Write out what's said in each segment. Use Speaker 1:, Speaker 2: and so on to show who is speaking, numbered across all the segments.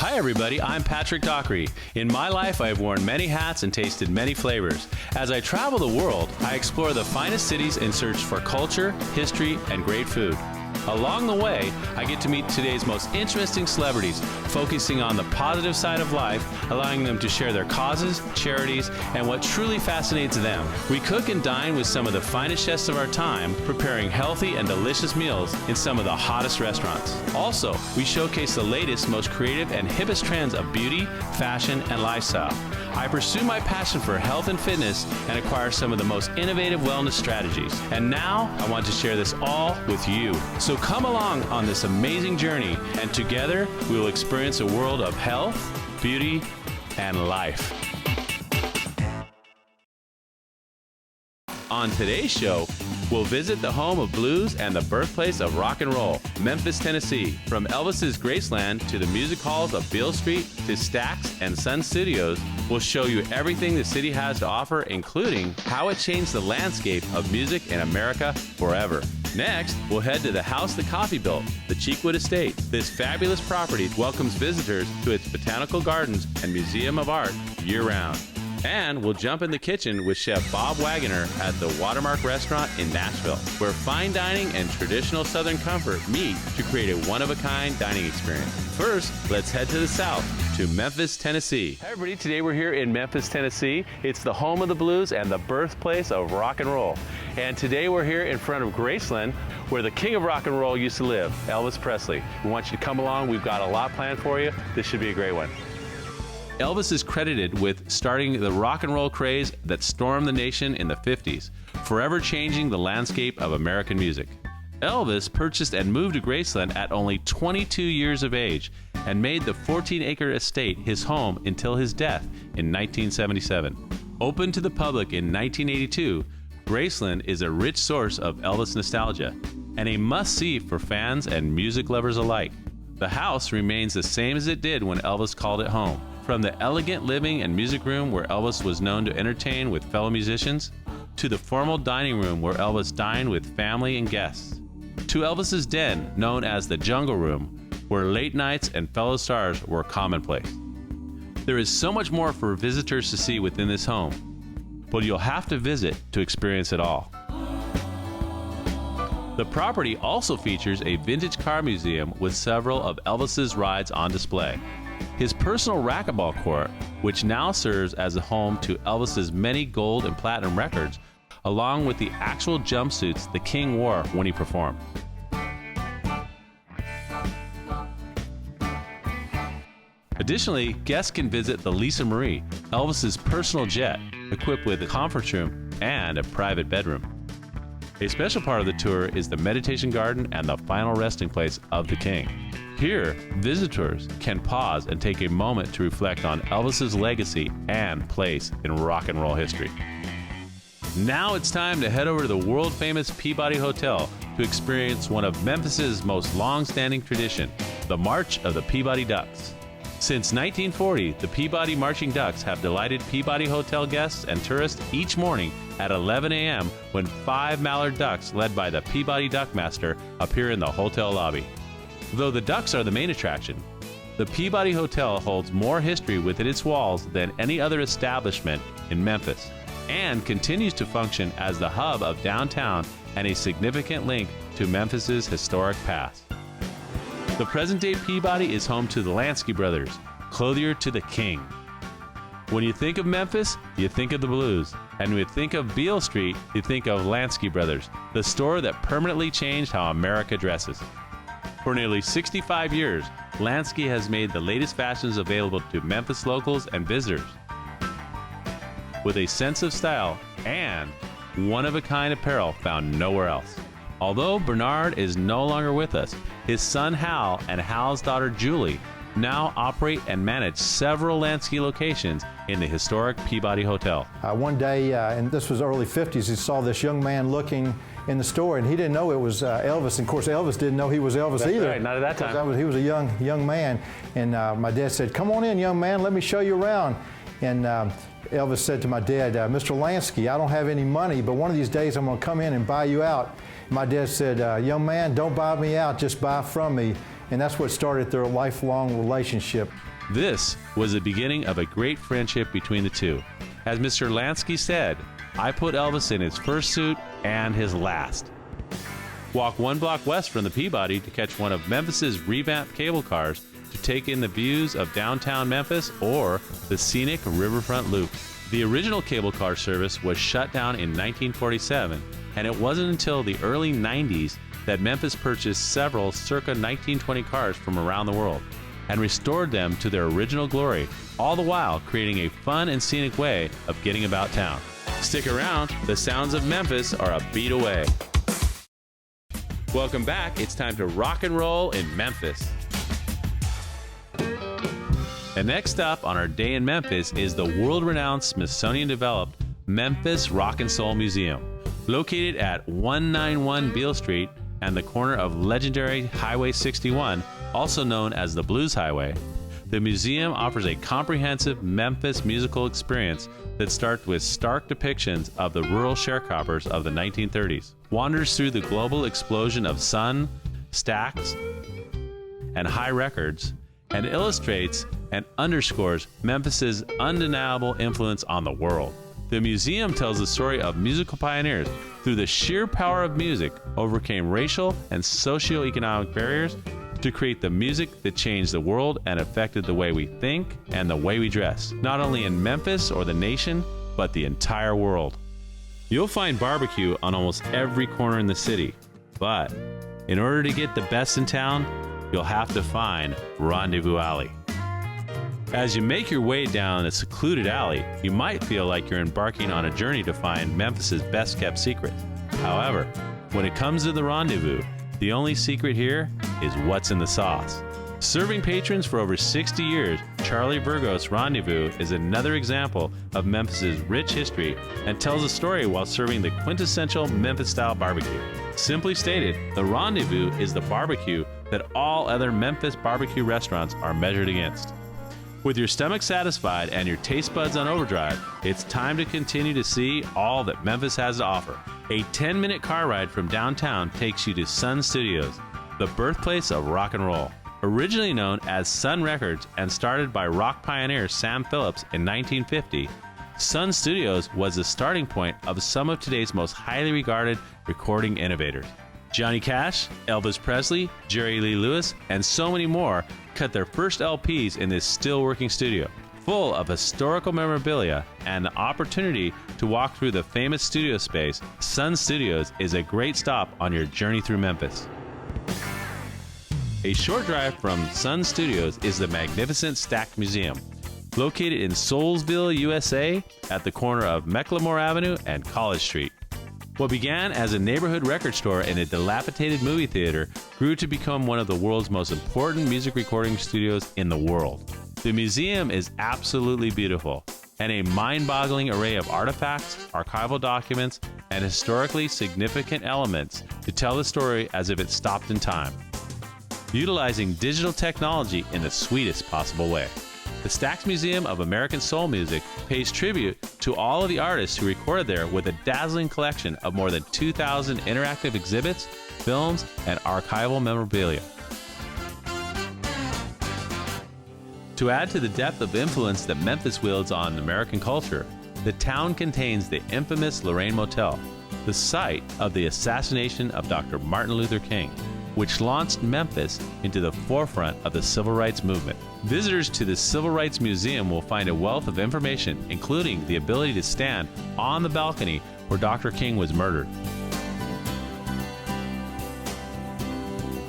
Speaker 1: Hi everybody, I'm Patrick Dockery. In my life, I have worn many hats and tasted many flavors. As I travel the world, I explore the finest cities in search for culture, history, and great food. Along the way, I get to meet today's most interesting celebrities, focusing on the positive side of life, allowing them to share their causes, charities, and what truly fascinates them. We cook and dine with some of the finest chefs of our time, preparing healthy and delicious meals in some of the hottest restaurants. Also, we showcase the latest, most creative, and hippest trends of beauty, fashion, and lifestyle. I pursue my passion for health and fitness and acquire some of the most innovative wellness strategies. And now, I want to share this all with you. So come along on this amazing journey, and together we will experience a world of health, beauty, and life. On today's show, we'll visit the home of blues and the birthplace of rock and roll, Memphis, Tennessee. From Elvis's Graceland to the music halls of Beale Street to Stax and Sun Studios, we'll show you everything the city has to offer, including how it changed the landscape of music in America forever. Next, we'll head to the house that coffee built, the Cheekwood Estate. This fabulous property welcomes visitors to its botanical gardens and museum of art year-round. And we'll jump in the kitchen with Chef Bob Wagoner at the Watermark Restaurant in Nashville, where fine dining and traditional Southern comfort meet to create a one-of-a-kind dining experience. First, let's head to the south, to Memphis, Tennessee. Hi everybody, today we're here in Memphis, Tennessee. It's the home of the blues and the birthplace of rock and roll. And today we're here in front of Graceland, where the king of rock and roll used to live, Elvis Presley. We want you to come along. We've got a lot planned for you. This should be a great one. Elvis is credited with starting the rock and roll craze that stormed the nation in the 50s, forever changing the landscape of American music. Elvis purchased and moved to Graceland at only 22 years of age and made the 14-acre estate his home until his death in 1977. Opened to the public in 1982, Graceland is a rich source of Elvis nostalgia and a must-see for fans and music lovers alike. The house remains the same as it did when Elvis called it home. From the elegant living and music room where Elvis was known to entertain with fellow musicians, to the formal dining room where Elvis dined with family and guests, to Elvis's den, known as the Jungle Room, where late nights and fellow stars were commonplace. There is so much more for visitors to see within this home, but you'll have to visit to experience it all. The property also features a vintage car museum with several of Elvis's rides on display. His personal racquetball court, which now serves as a home to Elvis's many gold and platinum records, along with the actual jumpsuits the King wore when he performed. Additionally, guests can visit the Lisa Marie, Elvis's personal jet, equipped with a conference room and a private bedroom. A special part of the tour is the meditation garden and the final resting place of the King. Here, visitors can pause and take a moment to reflect on Elvis's legacy and place in rock and roll history. Now it's time to head over to the world-famous Peabody Hotel to experience one of Memphis's most long-standing tradition, the March of the Peabody Ducks. Since 1940, the Peabody Marching Ducks have delighted Peabody Hotel guests and tourists each morning at 11 a.m. when 5 mallard ducks led by the Peabody Duckmaster appear in the hotel lobby. Though the ducks are the main attraction, the Peabody Hotel holds more history within its walls than any other establishment in Memphis and continues to function as the hub of downtown and a significant link to Memphis's historic past. The present-day Peabody is home to the Lansky brothers, clothier to the King. When you think of Memphis, you think of the blues. And when you think of Beale Street, you think of Lansky Brothers, the store that permanently changed how America dresses. For nearly 65 years, Lansky has made the latest fashions available to Memphis locals and visitors. With a sense of style and one-of-a-kind apparel found nowhere else. Although Bernard is no longer with us, his son Hal and Hal's daughter Julie now operate and manage several Lansky locations in the historic Peabody Hotel.
Speaker 2: One day, and this was early 50s, he saw this young man looking in the store, and he didn't know it was Elvis. And of course, Elvis didn't know he was Elvis either.
Speaker 1: Right, not at that time.
Speaker 2: He was a young man, and my dad said, "Come on in, young man, let me show you around." And Elvis said to my dad, "Mr. Lansky, I don't have any money, but one of these days I'm going to come in and buy you out." My dad said, "Young man, don't buy me out, just buy from me." And that's what started their lifelong relationship.
Speaker 1: This was the beginning of a great friendship between the two. As Mr. Lansky said, I put Elvis in his first suit and his last. Walk 1 block west from the Peabody to catch one of Memphis's revamped cable cars to take in the views of downtown Memphis or the scenic Riverfront Loop. The original cable car service was shut down in 1947, and it wasn't until the early 90s that Memphis purchased several circa 1920 cars from around the world and restored them to their original glory, all the while creating a fun and scenic way of getting about town. Stick around, the sounds of Memphis are a beat away. Welcome back, it's time to rock and roll in Memphis. And next up on our day in Memphis is the world-renowned Smithsonian-developed Memphis Rock and Soul Museum. Located at 191 Beale Street and the corner of legendary Highway 61, also known as the Blues Highway, the museum offers a comprehensive Memphis musical experience that starts with stark depictions of the rural sharecroppers of the 1930s, wanders through the global explosion of Sun, Stax, and High Records, and illustrates and underscores Memphis's undeniable influence on the world. The museum tells the story of musical pioneers through the sheer power of music overcame racial and socioeconomic barriers to create the music that changed the world and affected the way we think and the way we dress, not only in Memphis or the nation, but the entire world. You'll find barbecue on almost every corner in the city, but in order to get the best in town, you'll have to find Rendezvous Alley. As you make your way down a secluded alley, you might feel like you're embarking on a journey to find Memphis's best-kept secret. However, when it comes to the Rendezvous, the only secret here is what's in the sauce. Serving patrons for over 60 years, Charlie Burgos Rendezvous is another example of Memphis's rich history and tells a story while serving the quintessential Memphis-style barbecue. Simply stated, the Rendezvous is the barbecue that all other Memphis barbecue restaurants are measured against. With your stomach satisfied and your taste buds on overdrive, it's time to continue to see all that Memphis has to offer. A 10-minute car ride from downtown takes you to Sun Studios, the birthplace of rock and roll. Originally known as Sun Records and started by rock pioneer Sam Phillips in 1950, Sun Studios was the starting point of some of today's most highly regarded recording innovators. Johnny Cash, Elvis Presley, Jerry Lee Lewis, and so many more cut their first LPs in this still-working studio. Full of historical memorabilia and the opportunity to walk through the famous studio space, Sun Studios is a great stop on your journey through Memphis. A short drive from Sun Studios is the magnificent Stax Museum, located in Soulsville, USA, at the corner of Mecklemore Avenue and College Street. What began as a neighborhood record store and a dilapidated movie theater grew to become one of the world's most important music recording studios in the world. The museum is absolutely beautiful, and a mind-boggling array of artifacts, archival documents, and historically significant elements to tell the story as if it stopped in time, utilizing digital technology in the sweetest possible way. The Stax Museum of American Soul Music pays tribute to all of the artists who recorded there with a dazzling collection of more than 2,000 interactive exhibits, films, and archival memorabilia. To add to the depth of influence that Memphis wields on American culture, the town contains the infamous Lorraine Motel, the site of the assassination of Dr. Martin Luther King, which launched Memphis into the forefront of the civil rights movement. Visitors to the Civil Rights Museum will find a wealth of information, including the ability to stand on the balcony where Dr. King was murdered.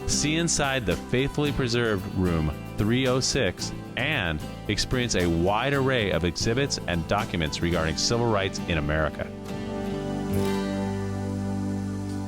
Speaker 1: See inside the faithfully preserved room 306 and experience a wide array of exhibits and documents regarding civil rights in America.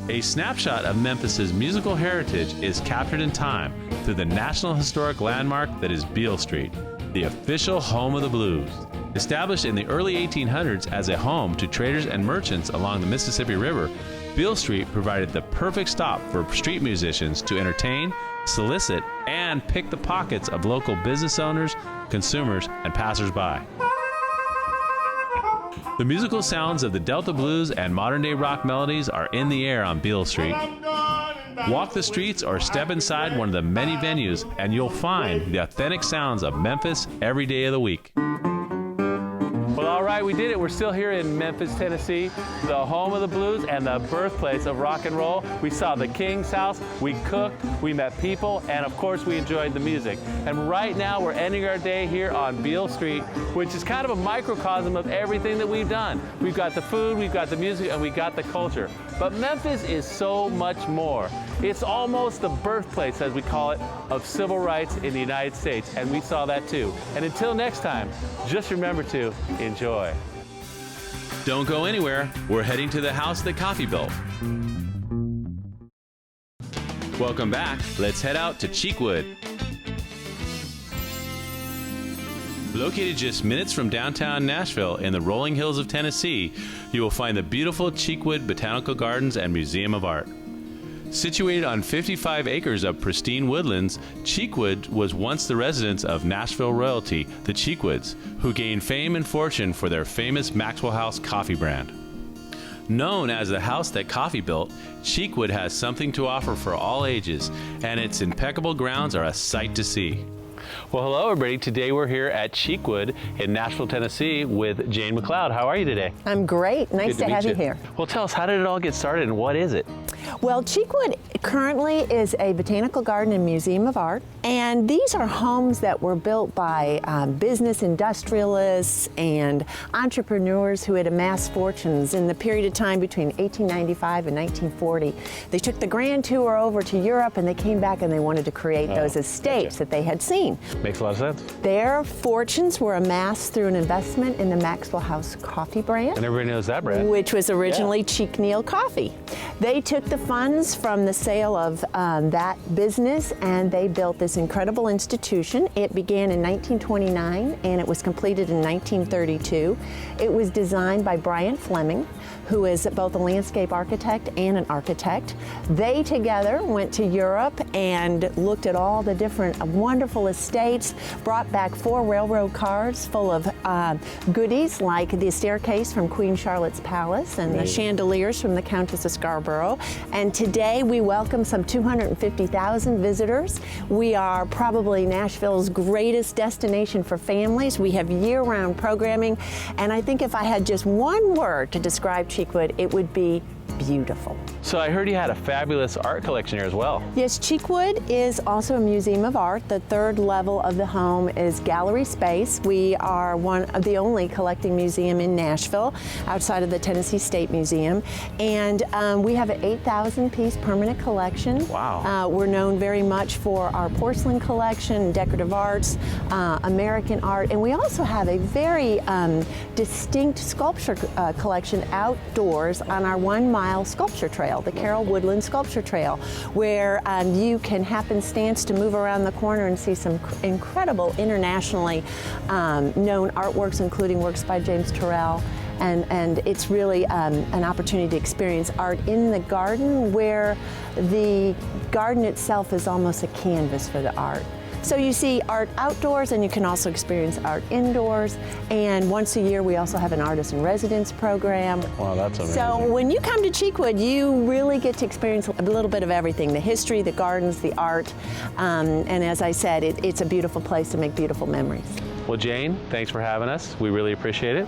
Speaker 1: A snapshot of Memphis's musical heritage is captured in time through the National Historic Landmark that is Beale Street, the official home of the blues. Established in the early 1800s as a home to traders and merchants along the Mississippi River, Beale Street provided the perfect stop for street musicians to entertain, solicit, and pick the pockets of local business owners, consumers, and passers-by. The musical sounds of the Delta blues and modern-day rock melodies are in the air on Beale Street. Walk the streets or step inside one of the many venues and you'll find the authentic sounds of Memphis every day of the week. Well, all right, we did it. We're still here in Memphis, Tennessee, the home of the blues and the birthplace of rock and roll. We saw the King's house, we cooked, we met people, and of course we enjoyed the music. And right now we're ending our day here on Beale Street, which is kind of a microcosm of everything that we've done. We've got the food, we've got the music, and we've got the culture. But Memphis is so much more. It's almost the birthplace, as we call it, of civil rights in the United States, and we saw that too. And until next time, just remember to enjoy. Don't go anywhere. We're heading to the house that coffee built. Welcome back. Let's head out to Cheekwood. Located just minutes from downtown Nashville in the rolling hills of Tennessee, you will find the beautiful Cheekwood Botanical Gardens and Museum of Art. Situated on 55 acres of pristine woodlands, Cheekwood was once the residence of Nashville royalty, the Cheekwoods, who gained fame and fortune for their famous Maxwell House coffee brand. Known as the house that coffee built, Cheekwood has something to offer for all ages, and its impeccable grounds are a sight to see. Well, hello everybody. Today we're here at Cheekwood in Nashville, Tennessee with Jane McLeod. How are you today?
Speaker 3: I'm great. Nice to have you here.
Speaker 1: Well, tell us, how did it all get started and what is it?
Speaker 3: Well, Cheekwood currently is a botanical garden and museum of art, and these are homes that were built by business industrialists and entrepreneurs who had amassed fortunes in the period of time between 1895 and 1940. They took the grand tour over to Europe and they came back and they wanted to create those estates that they had seen.
Speaker 1: Makes a lot of sense.
Speaker 3: Their fortunes were amassed through an investment in the Maxwell House coffee brand.
Speaker 1: And everybody knows that brand.
Speaker 3: Which was originally Cheekneal Coffee. They took the funds from the sale of that business and they built this incredible institution. It began in 1929 and it was completed in 1932. It was designed by Brian Fleming, who is both a landscape architect and an architect. They together went to Europe and looked at all the different wonderful estates, brought back 4 railroad cars full of goodies like the staircase from Queen Charlotte's Palace and the chandeliers from the Countess of Scarborough. And today we welcome some 250,000 visitors. We are probably Nashville's greatest destination for families. We have year-round programming, and I think if I had just one word to describe Cheekwood, it would be beautiful.
Speaker 1: So I heard you had a fabulous art collection here as well.
Speaker 3: Yes, Cheekwood is also a museum of art. The third level of the home is gallery space. We are one of the only collecting museum in Nashville outside of the Tennessee State Museum. And we have an 8,000 piece permanent collection.
Speaker 1: Wow.
Speaker 3: We're known very much for our porcelain collection, decorative arts, American art, and we also have a very distinct sculpture collection outdoors on our 1 mile sculpture trail, the Carroll Woodland Sculpture Trail, where you can happenstance to move around the corner and see some incredible internationally known artworks, including works by James Turrell. And it's really an opportunity to experience art in the garden, where the garden itself is almost a canvas for the art. So you see art outdoors, and you can also experience art indoors. And once a year, we also have an artist in residence program.
Speaker 1: Wow, that's amazing.
Speaker 3: So when you come to Cheekwood, you really get to experience a little bit of everything: the history, the gardens, the art. And as I said, it's a beautiful place to make beautiful memories.
Speaker 1: Well, Jane, thanks for having us. We really appreciate it.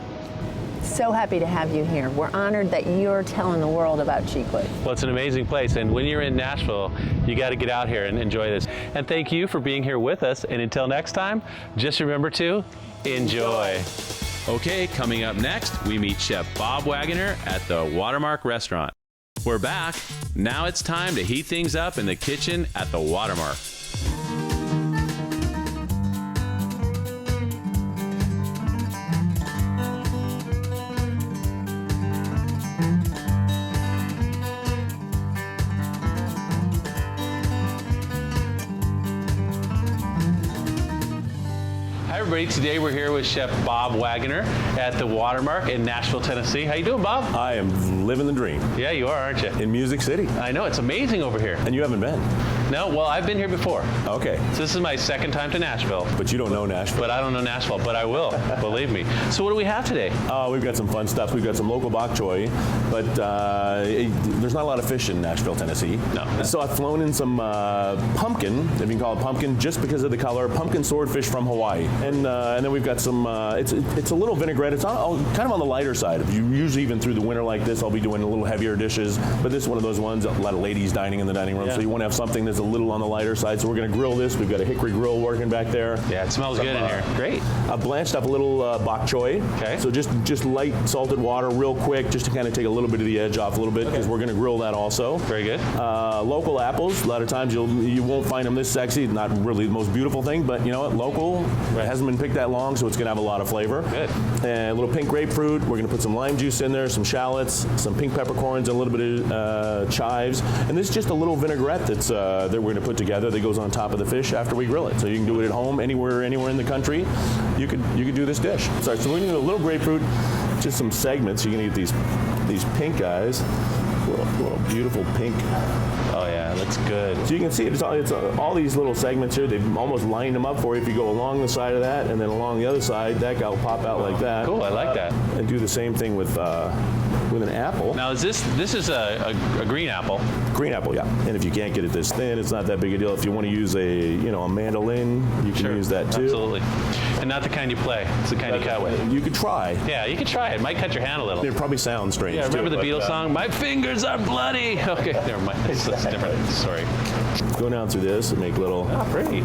Speaker 3: So happy to have you here. We're honored that you're telling the world about Cheekwood.
Speaker 1: Well, it's an amazing place, and when you're in Nashville, you got to get out here and enjoy this. And thank you for being here with us, and until next time, just remember to enjoy. Okay, coming up next, we meet Chef Bob Wagoner at the Watermark Restaurant. We're back. Now it's time to heat things up in the kitchen at the Watermark. Today we're here with Chef Bob Wagoner at the Watermark in Nashville, Tennessee. How you doing, Bob?
Speaker 4: I am living the dream.
Speaker 1: Yeah, you are, aren't you?
Speaker 4: In Music City.
Speaker 1: I know, it's amazing over here.
Speaker 4: And you haven't been.
Speaker 1: No, well, I've been here before.
Speaker 4: Okay.
Speaker 1: So this is my second time to Nashville.
Speaker 4: But you don't know Nashville.
Speaker 1: But I don't know Nashville, but I will, believe me. So what do we have today?
Speaker 4: We've got some fun stuff. We've got some local bok choy, but there's not a lot of fish in Nashville, Tennessee.
Speaker 1: No.
Speaker 4: So I've flown in some pumpkin, if you can call it pumpkin, just because of the color, pumpkin swordfish from Hawaii. And then we've got some, it's a little vinaigrette. It's kind of on the lighter side. Usually even through the winter like this, I'll be doing a little heavier dishes, but this is one of those ones, a lot of ladies dining in the dining room, so you want to have something that's a little on the lighter side. So we're going to grill this. We've got a hickory grill working back there.
Speaker 1: Yeah, it smells good in here. Great.
Speaker 4: I blanched up a little bok choy.
Speaker 1: Okay.
Speaker 4: So just light salted water real quick, just to kind of take a little bit of the edge off a little bit, because we're going to grill that also.
Speaker 1: Very good.
Speaker 4: Local apples. A lot of times you won't find them this sexy. Not really the most beautiful thing, but you know what? Local. It hasn't been picked that long, so it's going to have a lot of flavor.
Speaker 1: Good.
Speaker 4: And a little pink grapefruit. We're going to put some lime juice in there, some shallots, some pink peppercorns, and a little bit of chives. And this is just a little vinaigrette that we're going to put together that goes on top of the fish after we grill it. So you can do it at home, anywhere in the country. You could do this dish. Sorry, so we're going to do a little grapefruit, just some segments. You can eat these pink guys. Little beautiful pink.
Speaker 1: Oh yeah, looks good.
Speaker 4: So you can see it's all these little segments here. They've almost lined them up for you. If you go along the side of that and then along the other side, that guy will pop out like that.
Speaker 1: Cool, I like that.
Speaker 4: And do the same thing with an apple.
Speaker 1: Now is this is a green apple?
Speaker 4: Green apple, yeah. And if you can't get it this thin, it's not that big a deal. If you want to use a mandolin, you can use that too.
Speaker 1: Absolutely. And not the kind you play. It's the kind you cut with.
Speaker 4: You could try.
Speaker 1: Yeah, you could try it. It might cut your hand a little.
Speaker 4: It probably sounds strange.
Speaker 1: Yeah, remember
Speaker 4: too,
Speaker 1: the Beatles song? My fingers are bloody. Okay, never mind. That's different. Sorry.
Speaker 4: Go down through this and make little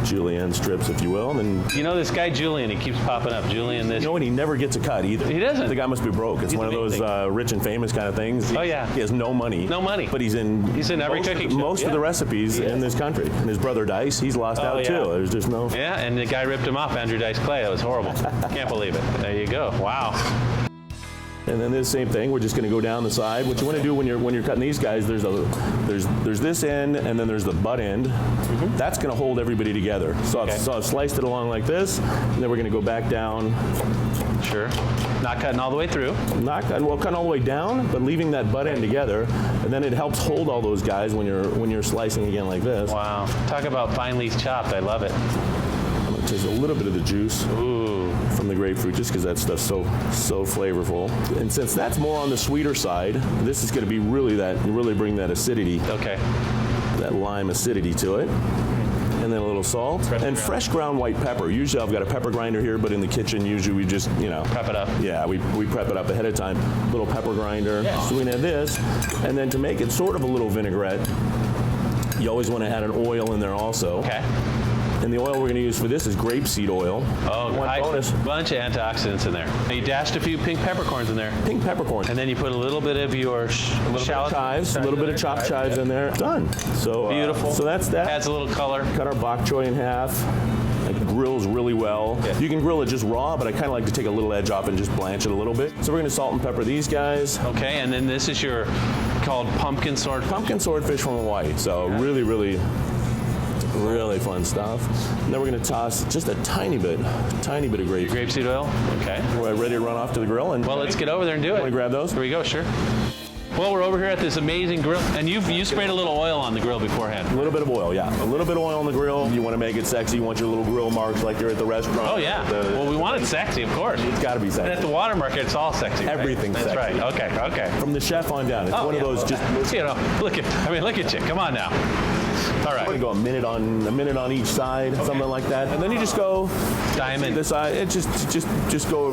Speaker 4: julienne strips, if you will. And then
Speaker 1: you know this guy Julian, he keeps popping up. Julian this.
Speaker 4: you know, and he never gets a cut either.
Speaker 1: He doesn't.
Speaker 4: The guy must be broke. It's
Speaker 1: He's
Speaker 4: one of those rich and famous kind of things.
Speaker 1: Oh yeah.
Speaker 4: He has no money.
Speaker 1: No money.
Speaker 4: But he's in
Speaker 1: every cooking show.
Speaker 4: most of the recipes in this country. And his brother Dice, he's lost out too. There's just no.
Speaker 1: Yeah, and the guy ripped him off, Andrew Dice Clay. That was horrible. Can't believe it. There you go. Wow.
Speaker 4: And then this same thing, we're just going to go down the side. What you want to do when you're cutting these guys, there's this end, and then there's the butt end. Mm-hmm. That's going to hold everybody together. So I've sliced it along like this, and then we're going to go back down.
Speaker 1: Sure. Not cutting all the way through.
Speaker 4: Cutting all the way down, but leaving that butt end together, and then it helps hold all those guys when you're slicing again like this.
Speaker 1: Wow. Talk about finely chopped. I love it.
Speaker 4: I'm going to taste a little bit of the juice.
Speaker 1: Ooh.
Speaker 4: From the grapefruit, just because that stuff's so flavorful. And since that's more on the sweeter side, this is going to be really bring that acidity.
Speaker 1: Okay.
Speaker 4: That lime acidity to it. And then a little salt. Fresh ground white pepper. Usually I've got a pepper grinder here, but in the kitchen, usually we just,
Speaker 1: prep it up.
Speaker 4: Yeah, we prep it up ahead of time. Little pepper grinder. Yeah. So we can add this. And then to make it sort of a little vinaigrette, you always want to add an oil in there also.
Speaker 1: Okay.
Speaker 4: And the oil we're going to use for this is grapeseed oil.
Speaker 1: Oh, bonus. Bunch of antioxidants in there. And you dashed a few pink peppercorns in there.
Speaker 4: Pink peppercorn.
Speaker 1: And then you put a little bit of your
Speaker 4: chives, a little bit of chopped chives in there. Done. So
Speaker 1: beautiful.
Speaker 4: So that's that.
Speaker 1: Adds a little color.
Speaker 4: Cut our bok choy in half. It grills really well. Yeah. You can grill it just raw, but I kind of like to take a little edge off and just blanch it a little bit. So we're going to salt and pepper these guys.
Speaker 1: Okay, and then this is your called pumpkin swordfish.
Speaker 4: Pumpkin swordfish from Hawaii. So really fun stuff. And then we're going to toss just a tiny bit of
Speaker 1: grapeseed oil. Okay.
Speaker 4: We're ready to run off to the grill. And
Speaker 1: well, let's get over there and do it.
Speaker 4: Want to grab those?
Speaker 1: Here we go. Sure. Well, we're over here at this amazing grill, and you sprayed a little oil on the grill beforehand.
Speaker 4: A little bit of oil, yeah. A little bit of oil on the grill. You want to make it sexy. You want your little grill marks like you're at the restaurant.
Speaker 1: Oh, yeah. Well, we want it sexy, of course.
Speaker 4: It's got to be sexy.
Speaker 1: And at the Watermark, it's all sexy, right?
Speaker 4: Everything's
Speaker 1: sexy.
Speaker 4: That's
Speaker 1: right. Okay.
Speaker 4: From the chef on down. It's one of those just...
Speaker 1: look at you. Come on now. All right.
Speaker 4: We're going to go a minute on each side, something like that. And then you just go...
Speaker 1: Diamond.
Speaker 4: This side. It just go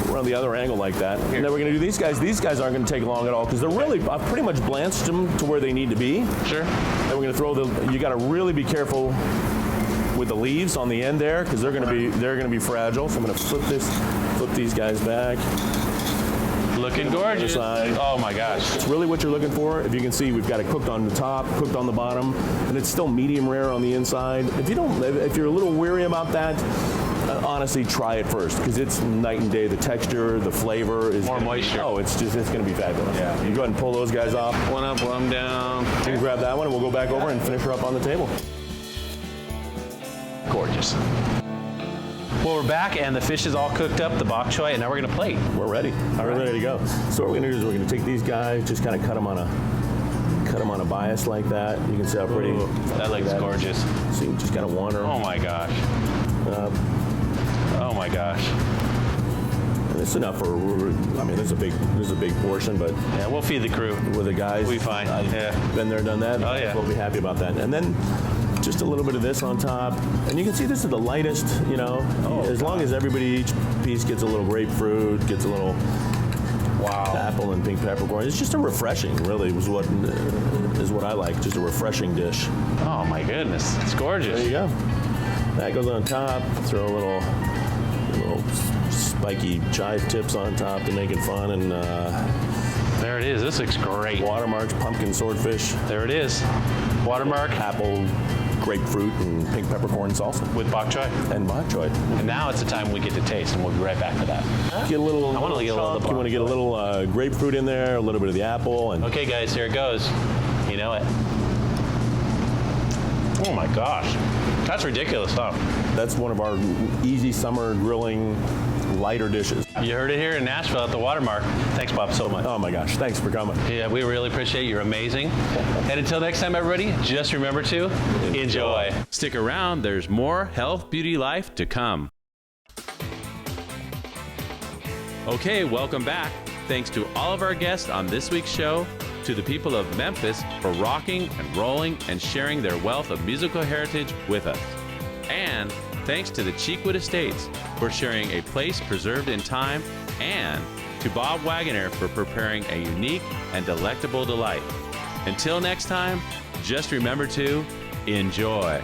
Speaker 4: around the other angle like that. Here. And then we're going to do these guys. These guys aren't going to take long at all because they're really... I've pretty much blanched them to where they need to be.
Speaker 1: Sure.
Speaker 4: And we're going to throw you got to really be careful with the leaves on the end there because they're going to be fragile. So I'm going to flip these guys back.
Speaker 1: Looking gorgeous. Oh my gosh.
Speaker 4: It's really what you're looking for. If you can see, we've got it cooked on the top, cooked on the bottom, and it's still medium rare on the inside. If you're a little weary about that, honestly, try it first because it's night and day. The texture, the flavor is
Speaker 1: more moisture.
Speaker 4: It's going to be fabulous. Yeah. You go ahead and pull those guys off.
Speaker 1: One up, one down.
Speaker 4: You can grab that one, and we'll go back over and finish her up on the table.
Speaker 1: Gorgeous. Well, we're back, and the fish is all cooked up, the bok choy, and now we're going to plate.
Speaker 4: We're ready. We're ready to go. So what we're going to do is we're going to take these guys, just kind of cut them on cut them on a bias like that. You can see how pretty.
Speaker 1: Ooh, that looks gorgeous.
Speaker 4: So you just kind of wander.
Speaker 1: Oh my gosh. Oh my gosh.
Speaker 4: And it's enough for. I mean, this is a big portion, but
Speaker 1: Yeah, we'll feed the crew.
Speaker 4: with the guys,
Speaker 1: We'll be fine. Yeah.
Speaker 4: been there, done that.
Speaker 1: Oh, yeah.
Speaker 4: We'll be happy about that. And then just a little bit of this on top, and you can see this is the lightest. You know, as long as everybody, each piece gets a little grapefruit, gets a little.
Speaker 1: Wow.
Speaker 4: Apple and pink peppercorn. It's just a refreshing, really, is what I like. Just a refreshing dish.
Speaker 1: Oh my goodness. It's gorgeous.
Speaker 4: There you go. That goes on top. Throw a little spiky chive tips on top to make it fun, and
Speaker 1: There it is. This looks great.
Speaker 4: Watermark's pumpkin swordfish,
Speaker 1: There it is. Watermark
Speaker 4: apple, grapefruit, and pink peppercorn salsa,
Speaker 1: with bok choy.
Speaker 4: and bok choy.
Speaker 1: And now it's the time we get to taste, and we'll be right back to that.
Speaker 4: Get a little.
Speaker 1: I wanna get a little
Speaker 4: You want to get a little grapefruit in there, a little bit of the apple, and
Speaker 1: Okay, guys, here it goes. You know it. Oh my gosh. That's ridiculous, huh?
Speaker 4: that's one of our easy summer grilling lighter dishes.
Speaker 1: You heard it here in Nashville at the Watermark. Thanks, Bob, so much.
Speaker 4: Oh my gosh! Thanks for coming.
Speaker 1: Yeah, we really appreciate it. You're amazing. And until next time, everybody, just remember to enjoy. Stick around. There's more health, beauty, life to come. Okay, welcome back. Thanks to all of our guests on this week's show, to the people of Memphis for rocking and rolling and sharing their wealth of musical heritage with us. And thanks to the Cheekwood Estates for sharing a place preserved in time, and to Bob Wagoner for preparing a unique and delectable delight. Until next time, just remember to enjoy.